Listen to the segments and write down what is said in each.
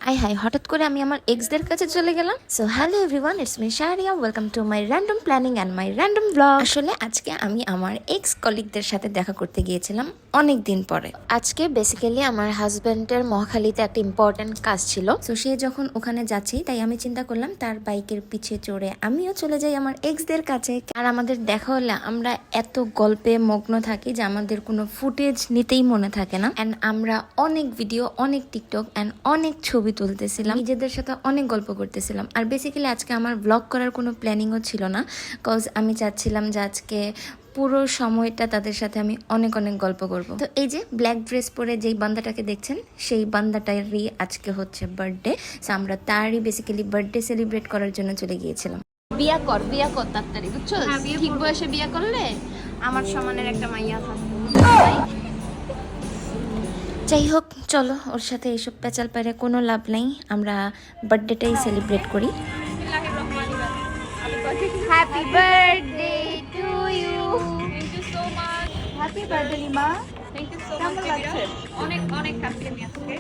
I high হঠাৎ করে আমি আমার এক্সদের কাছে চলে গেলাম। So hello everyone, it's me Shahria, welcome to my random planning and my random blog. আসলে আজকে আমি আমার এক্স কলিগদের সাথে দেখা করতে গিয়েছিলাম অনেক দিন পরে। আজকে বেসিক্যালি আমার হাজব্যান্ডের মহাখালীতে একটা ইম্পর্টেন্ট কাজ ছিল। সো সে যখন ওখানে যাচ্ছি, তাই আমি চিন্তা করলাম তার বাইকের পিছে চড়ে আমিও চলে যাই আমার এক্সদের কাছে। আর আমাদের দেখা হলে আমরা এত গল্পে মগ্ন থাকি যে আমাদের কোনো ফুটেজ নিতেই মনে থাকে না। অ্যান্ড আমরা অনেক ভিডিও, অনেক টিকটক অ্যান্ড অনেক ছবি তুলতেছিলাম, নিজেদের সাথে অনেক গল্প করতেছিলাম। আর বেসিক্যালি আজকে আমার ব্লগ করার কোনো প্ল্যানিংও ছিল না, কজ আমি চাচ্ছিলাম যে আজকে পুরো সময়টা তাদের সাথে আমি অনেক অনেক গল্প করব। তো এই যে ব্ল্যাক ড্রেস পরে যেই বান্দাটাকে দেখছেন, সেই বান্দাটারই আজকে হচ্ছে বার্থডে। সো আমরা তারই বেসিক্যালি বার্থডে সেলিব্রেট করার জন্য চলে গিয়েছিলাম। বিয়া কর তাড়াতাড়ি, বুঝছো? ঠিক বয়সে বিয়া করলে আমার সমানের একটা মাইয়া থাকবে। যাই হোক, চলো, ওর সাথে এইসব পেঁচাল পাইরে কোনো লাভ নাই, আমরা বার্থডেটাই সেলিব্রেট করি। Happy birthday to you. Thank you so much. Happy birthday Lima. Thank you so much. অনেক অনেক হ্যাপি আমি আজকে।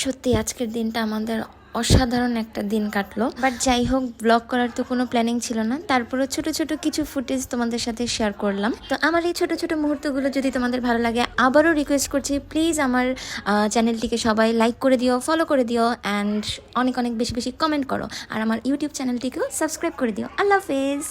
সত্যি আজকের দিনটা আমাদের অসাধারণ একটা দিন কাটলো। বাট যাই হোক, ব্লগ করার তো কোনো প্ল্যানিং ছিল না, তারপরে ছোট ছোট কিছু ফুটেজ তোমাদের সাথে শেয়ার করলাম। তো আমার এই ছোট ছোট মুহূর্তগুলো যদি তোমাদের ভালো লাগে, আবারও রিকোয়েস্ট করছি, প্লিজ আমার চ্যানেলটিকে সবাই লাইক করে দিও, ফলো করে দিও অ্যান্ড অনেক অনেক বেশি বেশি কমেন্ট করো। আর আমার ইউটিউব চ্যানেলটিকেও সাবস্ক্রাইব করে দিও। আল্লাহ হাফেজ।